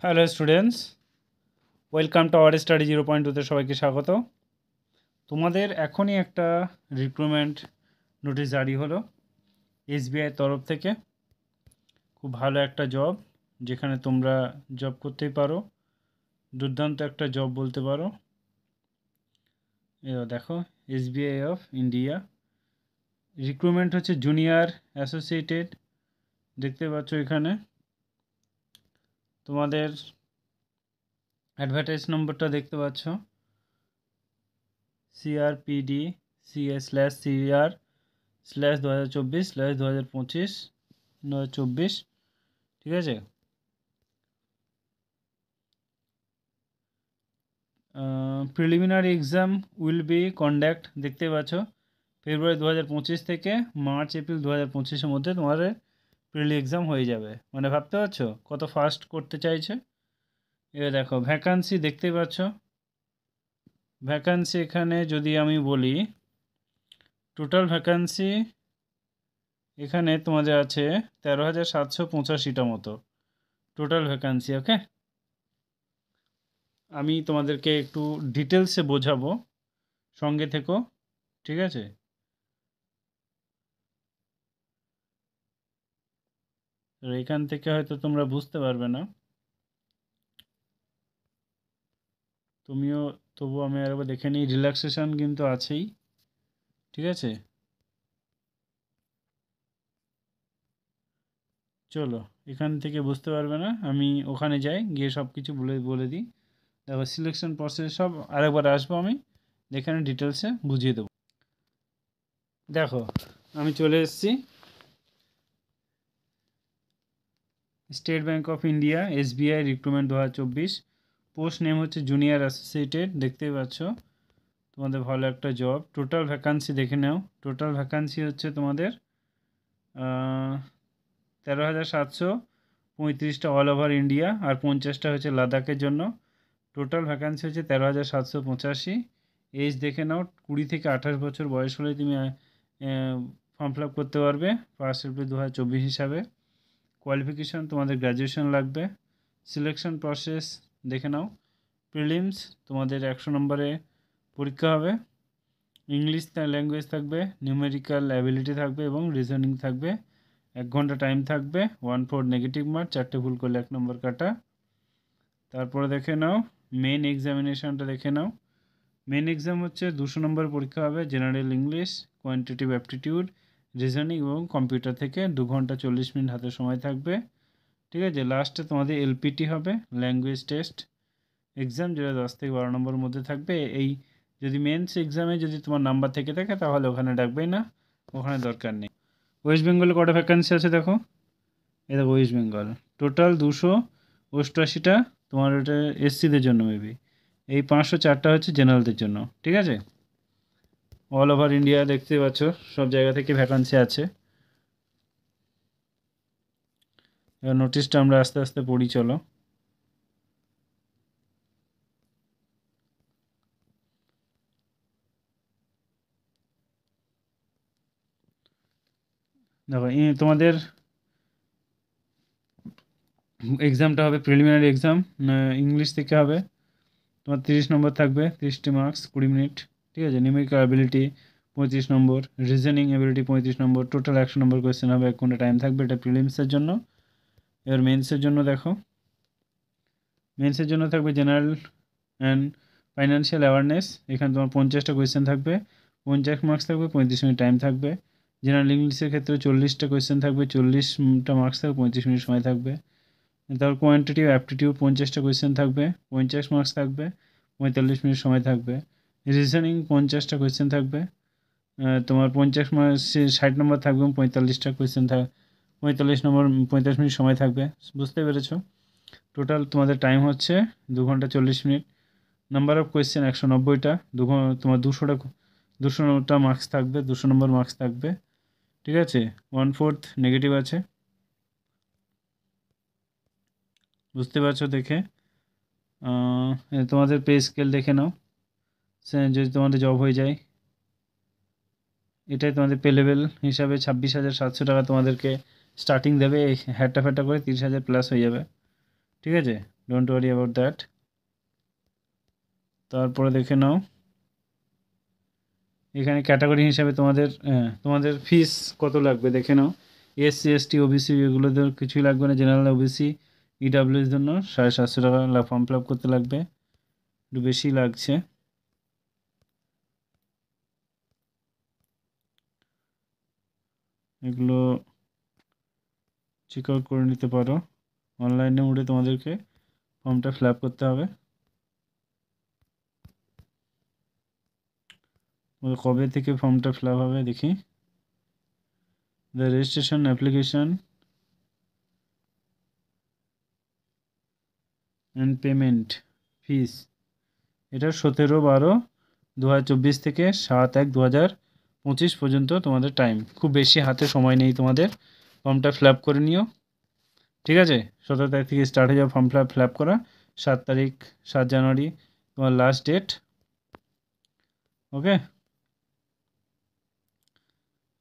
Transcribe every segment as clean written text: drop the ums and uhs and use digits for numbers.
Hello students, welcome to our study 0.2তে সবাইকে স্বাগত। তোমাদের এখনই একটা রিক্রুটমেন্ট নোটিশ জারি হলো এসবিআই তরফ থেকে। খুব ভালো একটা জব, যেখানে তোমরা জব করতেই পারো। দুর্দান্ত একটা জব বলতে পারো। দেখো, এসবিআই অফ ইন্ডিয়া রিক্রুটমেন্ট হচ্ছে জুনিয়র অ্যাসোসিয়েটেড। দেখতে পাচ্ছ এখানে তোমাদের অ্যাডভার্টাইজ নম্বরটা দেখতে পাচ্ছ, CRPD CR/2024/2025, ঠিক আছে। Preliminary exam will be conduct, দেখতে পাচ্ছ, ফেব্রুয়ারি 2025 থেকে মার্চ এপ্রিল 2025-এর মধ্যে তোমাদের প্রিলি এক্সাম হয়ে যাবে। মানে ভাবতে পারছো কত ফাস্ট করতে চাইছে। এবার দেখো ভ্যাকান্সি দেখতে পাচ্ছ। ভ্যাকান্সি এখানে যদি আমি বলি, টোটাল ভ্যাকান্সি এখানে তোমাদের আছে 13,785টা মতো টোটাল ভ্যাকান্সি। ওকে, আমি তোমাদেরকে একটু ডিটেলসে বোঝাবো, সঙ্গে থেকো, ঠিক আছে। এখান থেকে হয়তো তোমরা বুঝতে পারবে না, তুমিও তবু আমি আরেকবার দেখে নিই। রিল্যাক্সেশন কিন্তু আছেই, ঠিক আছে। চলো, এখান থেকে বুঝতে পারবে না, আমি ওখানে যাই, গিয়ে সব কিছু বলে বলে দিই। দেখো সিলেকশন প্রসেস সব আরেকবার আসবো, আমি এখানে ডিটেলসে বুঝিয়ে দেবো। দেখো আমি চলে এসেছি state bank of India SBI recruitment 2024। Post name হচ্ছে জুনিয়র অ্যাসোসিয়েটেড, দেখতেই পাচ্ছ। তোমাদের ভালো একটা জব। টোটাল ভ্যাকান্সি দেখে নাও। টোটাল ভ্যাকান্সি হচ্ছে তোমাদের 13,735টা অল ওভার ইন্ডিয়া, আর 50টা হচ্ছে লাদাখের জন্য। টোটাল ভ্যাকান্সি হচ্ছে 13,785। এজ দেখে নাও, 20 থেকে 28 বছর বয়স হলে তুমি ফর্ম ফিল আপ করতে পারবে 1 এপ্রিল 2024 হিসাবে। কোয়ালিফিকেশান তোমাদের গ্র্যাজুয়েশন লাগবে। সিলেকশন প্রসেস দেখে নাও। প্রিলিমস তোমাদের 100 নম্বরে পরীক্ষা হবে। ইংলিশ ল্যাঙ্গুয়েজ থাকবে, নিউমেরিক্যাল অ্যাবিলিটি থাকবে এবং রিজনিং থাকবে। 1 ঘন্টা টাইম থাকবে। 1/4 নেগেটিভ মার্ক, 4টে ভুল করলে 1 নম্বর কাটা। তারপরে দেখে নাও মেন এক্সামিনেশানটা দেখে নাও। মেন এক্সাম হচ্ছে 200 নম্বর পরীক্ষা হবে। General English, quantitative aptitude, reasoning এবং কম্পিউটার থেকে 2 ঘন্টা 40 মিনিট হাতে সময় থাকবে, ঠিক আছে। লাস্টে তোমাদের এলপিটি হবে, ল্যাঙ্গুয়েজ টেস্ট এক্সাম, যেটা 10 থেকে 12 নম্বরের মধ্যে থাকবে। এই যদি মেন্স এক্সামে যদি তোমার নাম্বার থেকে থাকে তাহলে ওখানে ডাকবেই না, ওখানে দরকার নেই। ওয়েস্ট বেঙ্গলে কটা ভ্যাকান্সি আছে দেখো। এই দেখো ওয়েস্ট বেঙ্গল টোটাল 288টা তোমার, ওটা এসসিদের জন্য মেবি। এই 504টা হচ্ছে জেনারেলদের জন্য, ঠিক আছে। অল ওভার ইন্ডিয়া দেখতে পাচ্ছ, সব জায়গা থেকে ভ্যাকান্সি আছে। এবার নোটিশটা আমরা আস্তে আস্তে পড়ি, চলো। দেখো তোমাদের এক্সামটা হবে প্রিলিমিনারি এক্সাম, ইংলিশ থেকে হবে। তোমার 30 নম্বর থাকবে, 30টি মার্কস, 20 মিনিট, ঠিক আছে। নিউমেরিক্যাল অ্যাবিলিটি 35 নম্বর, রিজনিং অ্যাবিলিটি 35 নম্বর, টোটাল 100 নম্বর কোয়েশ্চেন হবে। 1 ঘন্টা টাইম থাকবে। এটা প্রিলিমসের জন্য। এবার মেন্সের জন্য দেখো, মেন্সের জন্য থাকবে জেনারেল অ্যান্ড ফাইন্যান্সিয়াল অ্যাওয়ারনেস। এখানে তোমার 50টা কোয়েশ্চেন থাকবে, 50 মার্কস থাকবে, 35 মিনিট টাইম থাকবে। জেনারেল ইংলিশের ক্ষেত্রে 40টা কোয়েশ্চেন থাকবে, 40টা মার্কস থাকবে, 35 মিনিট সময় থাকবে। তারপর কোয়ান্টিটিভ অ্যাপটিটিউড 50টা কোয়েশ্চেন থাকবে, 50 মার্কস থাকবে, 45 মিনিট সময় থাকবে। রিজনিং 50টা কোয়েশ্চেন থাকবে, তোমার 50 মার্কস 60 নম্বর থাকবে, 45টা কোয়েশ্চেন 45 নম্বর, 45 মিনিট সময় থাকবে। বুঝতে পেরেছো? টোটাল তোমাদের টাইম হচ্ছে 2 ঘন্টা 40 মিনিট। নাম্বার অফ কোয়েশ্চেন 190টা। তোমার 200টা মার্কস থাকবে, 200 নম্বর মার্কস থাকবে, ঠিক আছে। 1/4 নেগেটিভ আছে, বুঝতে পারছো দেখে। তোমাদের পে স্কেল দেখে নাও, যদি তোমাদের জব হয়ে যায়। এটাই তোমাদের পে লেভেল হিসাবে 26,700 টাকা তোমাদেরকে স্টার্টিং দেবে। এই হ্যাটটা ফ্যাটটা করে 30,000 প্লাস হয়ে যাবে, ঠিক আছে। Don't worry about that. তারপরে দেখে নাও এখানে ক্যাটাগরি হিসাবে তোমাদের ফিস কত লাগবে দেখে নাও। এসসি এসটি ওবিসি এগুলোদের কিছুই লাগবে না। জেনারেল ওবিসি ইডাব্লিউএস জন্য 750 টাকা ফর্ম ফিল আপ করতে লাগবে, একটু বেশি লাগছে। এগুলো চেক আউট করে নিতে পারো, অনলাইনে উঠে তোমাদেরকে ফর্মটা ফিল আপ করতে হবে। কবে থেকে ফর্মটা ফিল আপ হবে দেখি। The registration application and payment fees, এটা 17/12/2024 থেকে 7/1/2025 পর্যন্ত তোমাদের টাইম, খুব বেশি হাতে সময় নেই তোমাদের। ফর্মটা ফিল আপ করে নিও, ঠিক আছে। 17 তারিখ থেকে স্টার্ট হয়ে যাবে ফর্ম ফিল আপ করা। 7 জানুয়ারি তোমার লাস্ট ডেট। ওকে,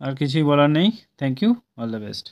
আর কিছুই বলার নেই। Thank you, all the best.